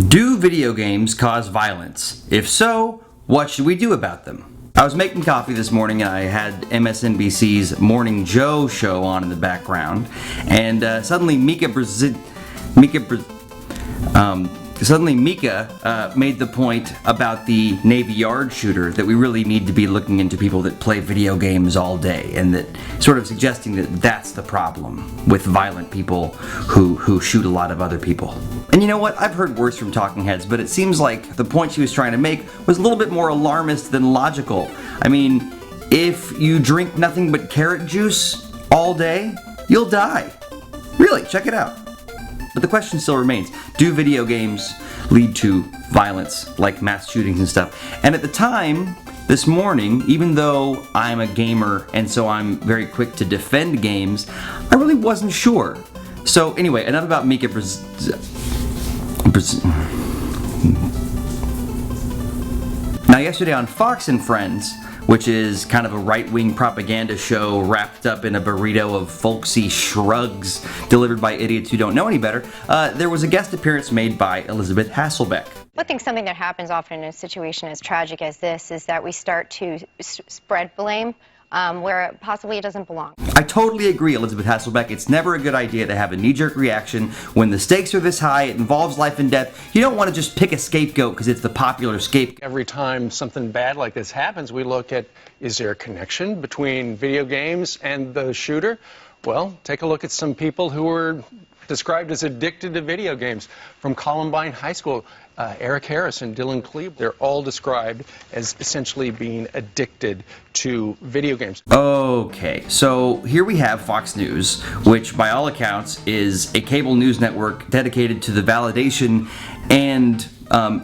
Do video games cause violence? If so, what should we do about them? I was making coffee this morning and I had MSNBC's Morning Joe show on in the background, and suddenly Mika made the point about the Navy Yard shooter that we really need to be looking into people that play video games all day, and that sort of suggesting that that's the problem with violent people who shoot a lot of other people. And you know what? I've heard worse from talking heads, but it seems like the point she was trying to make was a little bit more alarmist than logical. I mean, if you drink nothing but carrot juice all day, you'll die. Really, check it out. But the question still remains, do video games lead to violence, like mass shootings and stuff? And at the time, this morning, even though I'm a gamer and so I'm very quick to defend games, I really wasn't sure. So anyway, enough about Mika Now yesterday on Fox and Friends, which is kind of a right-wing propaganda show wrapped up in a burrito of folksy shrugs delivered by idiots who don't know any better, there was a guest appearance made by Elizabeth Hasselbeck. I think something that happens often in a situation as tragic as this is that we start to spread blame where possibly it doesn't belong. I totally agree, Elizabeth Hasselbeck. It's never a good idea to have a knee-jerk reaction when the stakes are this high, it involves life and death. You don't want to just pick a scapegoat because it's the popular scapegoat. Every time something bad like this happens, we look at, is there a connection between video games and the shooter? Well, take a look at some people who were described as addicted to video games from Columbine High School. Eric Harris and Dylan Klebe, they're all described as essentially being addicted to video games. Okay, so here we have Fox News, which by all accounts is a cable news network dedicated to the validation and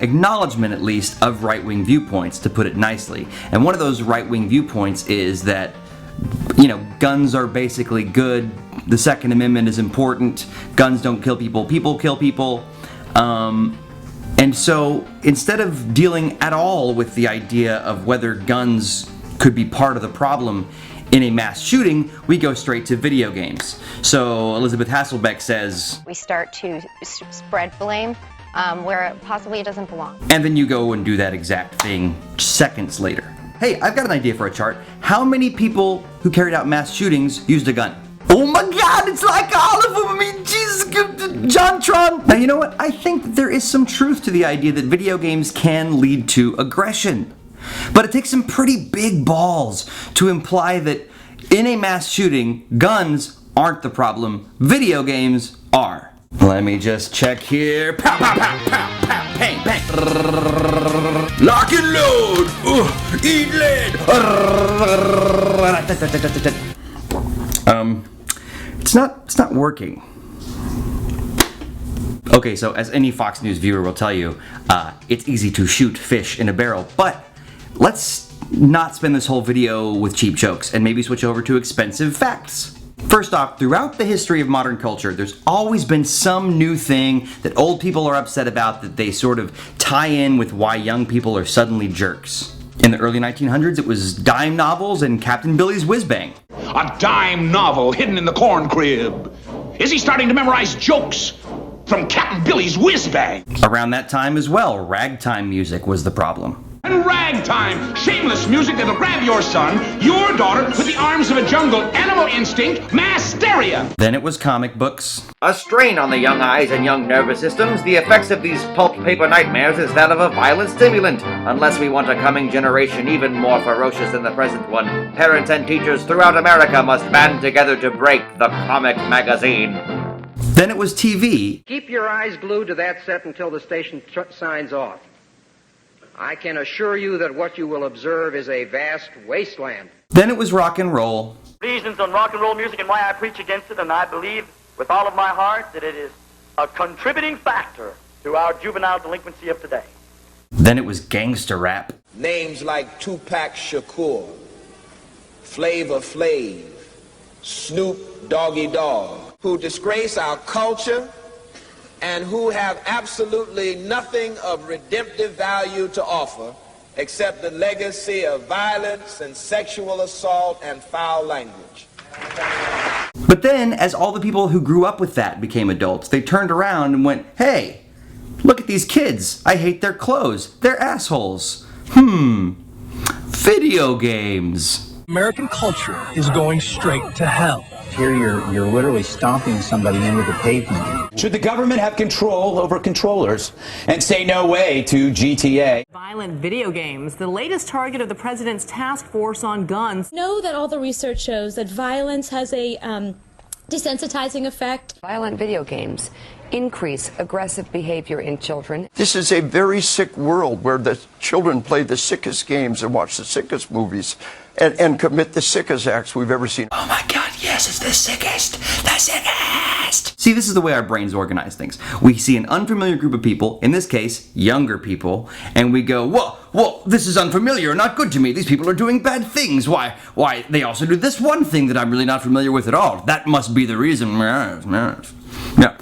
acknowledgement, at least, of right-wing viewpoints, to put it nicely. And one of those right-wing viewpoints is that, you know, guns are basically good, the Second Amendment is important, guns don't kill people, people kill people. And so, instead of dealing at all with the idea of whether guns could be part of the problem in a mass shooting, we go straight to video games. So, Elizabeth Hasselbeck says, we start to spread blame where possibly it doesn't belong. And then you go and do that exact thing seconds later. Hey, I've got an idea for a chart. How many people who carried out mass shootings used a gun? Oh my God, it's like all of them. I mean, Jesus, JonTron. Now, you know what? I think that there is some truth to the idea that video games can lead to aggression. But it takes some pretty big balls to imply that in a mass shooting, guns aren't the problem, video games are. Let me just check here. Pow, pow, pow, pow, pow, bang, bang. Lock and load. Eat lead. It's not working. Okay, so as any Fox News viewer will tell you, it's easy to shoot fish in a barrel, but let's not spend this whole video with cheap jokes and maybe switch over to expensive facts. First off, throughout the history of modern culture, there's always been some new thing that old people are upset about that they sort of tie in with why young people are suddenly jerks. In the early 1900s, it was dime novels and Captain Billy's Whiz Bang. A dime novel hidden in the corn crib. Is he starting to memorize jokes from Captain Billy's Whiz Bang? Around that time as well, ragtime music was the problem. And ragtime, shameless music that'll grab your son, your daughter, with the arms of a jungle animal instinct, mass hysteria. Then it was comic books. A strain on the young eyes and young nervous systems, the effects of these pulp paper nightmares is that of a violent stimulant. Unless we want a coming generation even more ferocious than the present one, parents and teachers throughout America must band together to break the comic magazine. Then it was TV. Keep your eyes glued to that set until the station signs off. I can assure you that what you will observe is a vast wasteland. Then it was rock and roll. Reasons on rock and roll music and why I preach against it, and I believe with all of my heart that it is a contributing factor to our juvenile delinquency of today. Then it was gangster rap. Names like Tupac Shakur, Flavor Flav, Snoop Doggy Dogg, who disgrace our culture and who have absolutely nothing of redemptive value to offer except the legacy of violence and sexual assault and foul language. But then, as all the people who grew up with that became adults, they turned around and went, hey, Look at these kids. I hate their clothes. They're assholes. Video games. American culture is going straight to hell. Here you're literally stomping somebody into the pavement. Should the government have control over controllers and say no way to GTA? Violent video games, the latest target of the president's task force on guns. Know that all the research shows that violence has a desensitizing effect. Violent video games increase aggressive behavior in children. This is a very sick world where the children play the sickest games and watch the sickest movies and commit the sickest acts we've ever seen. Oh my God, yes, it's the sickest, the sickest. See, this is the way our brains organize things. We see an unfamiliar group of people, in this case, younger people, and we go, whoa, this is unfamiliar, not good to me. These people are doing bad things. Why, they also do this one thing that I'm really not familiar with at all. That must be the reason. Yeah.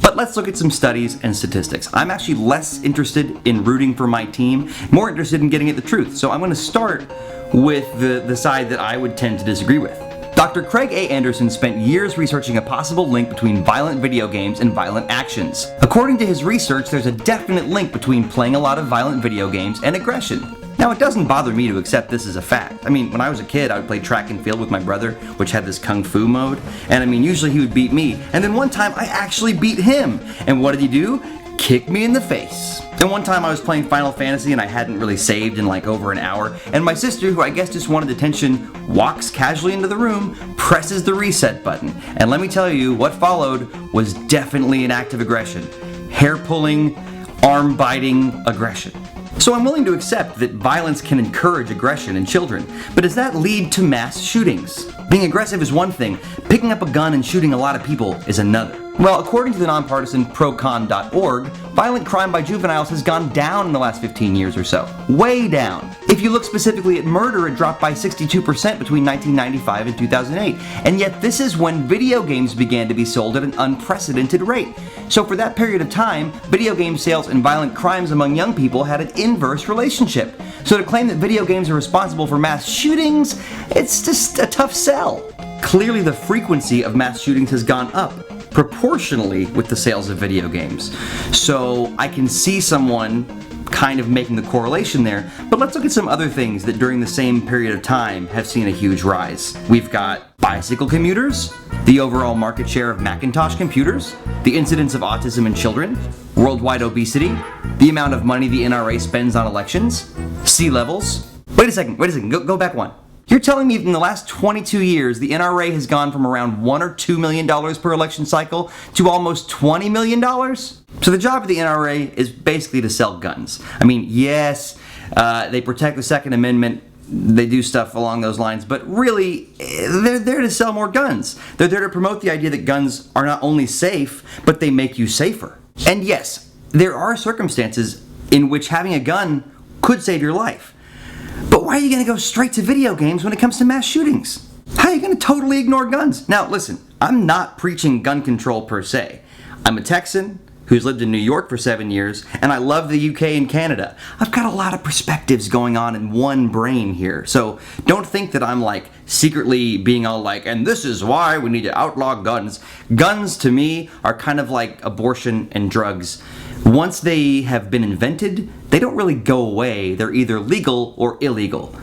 But let's look at some studies and statistics. I'm actually less interested in rooting for my team, more interested in getting at the truth. So I'm going to start with the side that I would tend to disagree with. Dr. Craig A. Anderson spent years researching a possible link between violent video games and violent actions. According to his research, there's a definite link between playing a lot of violent video games and aggression. Now, it doesn't bother me to accept this as a fact. I mean, when I was a kid, I would play track and field with my brother, which had this kung fu mode. And I mean, usually he would beat me. And then one time, I actually beat him. And what did he do? Kick me in the face. And one time I was playing Final Fantasy and I hadn't really saved in like over an hour. And my sister, who I guess just wanted attention, walks casually into the room, presses the reset button. And let me tell you, what followed was definitely an act of aggression. Hair-pulling, arm-biting aggression. So I'm willing to accept that violence can encourage aggression in children, but does that lead to mass shootings? Being aggressive is one thing, picking up a gun and shooting a lot of people is another. Well, according to the nonpartisan procon.org, violent crime by juveniles has gone down in the last 15 years or so. Way down. If you look specifically at murder, it dropped by 62% between 1995 and 2008. And yet this is when video games began to be sold at an unprecedented rate. So for that period of time, video game sales and violent crimes among young people had an inverse relationship. So to claim that video games are responsible for mass shootings, it's just a tough sell. Clearly the frequency of mass shootings has gone up proportionally with the sales of video games. So I can see someone kind of making the correlation there, but let's look at some other things that during the same period of time have seen a huge rise. We've got bicycle commuters, the overall market share of Macintosh computers, the incidence of autism in children, worldwide obesity, the amount of money the NRA spends on elections, sea levels. Wait a second, go back one. You're telling me in the last 22 years, the NRA has gone from around $1 or $2 million per election cycle to almost $20 million? So the job of the NRA is basically to sell guns. I mean, yes, they protect the Second Amendment, they do stuff along those lines, but really, they're there to sell more guns. They're there to promote the idea that guns are not only safe, but they make you safer. And yes, there are circumstances in which having a gun could save your life. But why are you going to go straight to video games when it comes to mass shootings? How are you going to totally ignore guns? Now, listen, I'm not preaching gun control per se. I'm a Texan who's lived in New York for 7 years, and I love the UK and Canada. I've got a lot of perspectives going on in one brain here, so don't think that I'm like secretly being all like, and this is why we need to outlaw guns. Guns to me are kind of like abortion and drugs. Once they have been invented, they don't really go away. They're either legal or illegal.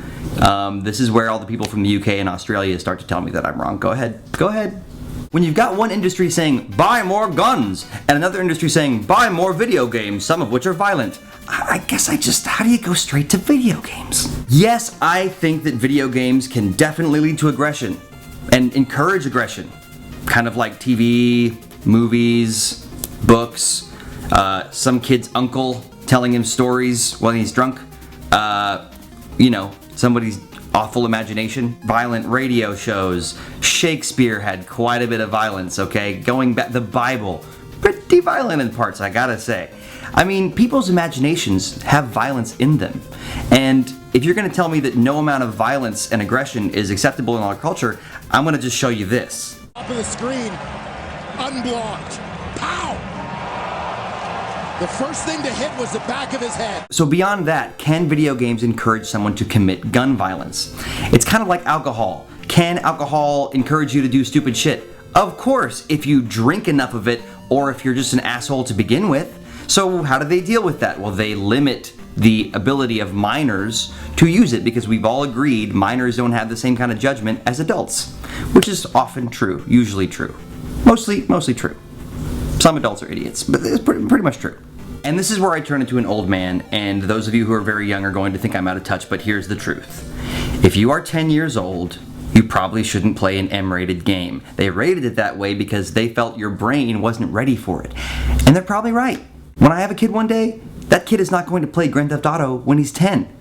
This is where all the people from the UK and Australia start to tell me that I'm wrong. Go ahead. When you've got one industry saying, buy more guns, and another industry saying, buy more video games, some of which are violent, I guess how do you go straight to video games? Yes, I think that video games can definitely lead to aggression and encourage aggression. Kind of like TV, movies, books, some kid's uncle telling him stories while he's drunk, somebody's awful imagination, violent radio shows. Shakespeare had quite a bit of violence, okay? Going back, the Bible, pretty violent in parts, I gotta say. I mean, people's imaginations have violence in them. And if you're gonna tell me that no amount of violence and aggression is acceptable in our culture, I'm gonna just show you this. Top of the screen, unblocked. Pow! The first thing to hit was the back of his head. So beyond that, can video games encourage someone to commit gun violence? It's kind of like alcohol. Can alcohol encourage you to do stupid shit? Of course, if you drink enough of it or if you're just an asshole to begin with. So how do they deal with that? Well, they limit the ability of minors to use it because we've all agreed minors don't have the same kind of judgment as adults, which is often true, usually true. Mostly true. Some adults are idiots, but it's pretty much true. And this is where I turn into an old man, and those of you who are very young are going to think I'm out of touch, but here's the truth. If you are 10 years old, you probably shouldn't play an M-rated game. They rated it that way because they felt your brain wasn't ready for it. And they're probably right. When I have a kid one day, that kid is not going to play Grand Theft Auto when he's 10.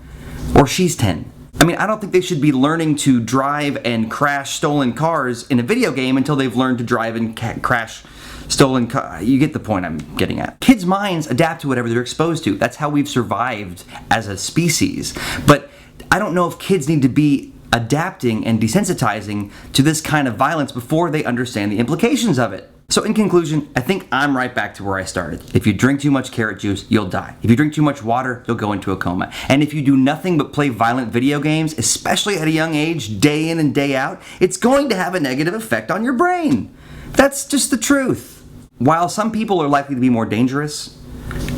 Or she's 10. I mean, I don't think they should be learning to drive and crash stolen cars in a video game until they've learned to drive and crash stolen cars. You get the point I'm getting at. Kids' minds adapt to whatever they're exposed to. That's how we've survived as a species. But I don't know if kids need to be adapting and desensitizing to this kind of violence before they understand the implications of it. So in conclusion, I think I'm right back to where I started. If you drink too much carrot juice, you'll die. If you drink too much water, you'll go into a coma. And if you do nothing but play violent video games, especially at a young age, day in and day out, it's going to have a negative effect on your brain. That's just the truth. While some people are likely to be more dangerous,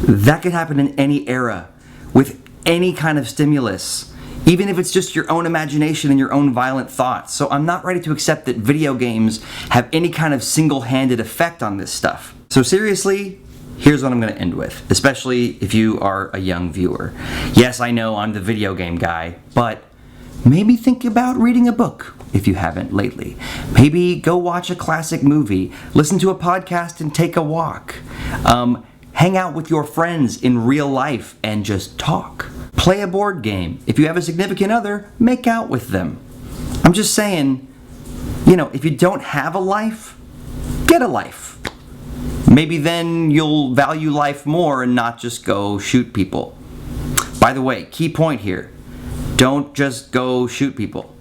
that could happen in any era, with any kind of stimulus, even if it's just your own imagination and your own violent thoughts. So I'm not ready to accept that video games have any kind of single-handed effect on this stuff. So seriously, here's what I'm going to end with, especially if you are a young viewer. Yes, I know I'm the video game guy, but maybe think about reading a book if you haven't lately. Maybe go watch a classic movie, listen to a podcast and take a walk. Hang out with your friends in real life and just talk. Play a board game. If you have a significant other, make out with them. I'm just saying, if you don't have a life, get a life. Maybe then you'll value life more and not just go shoot people. By the way, key point here, don't just go shoot people.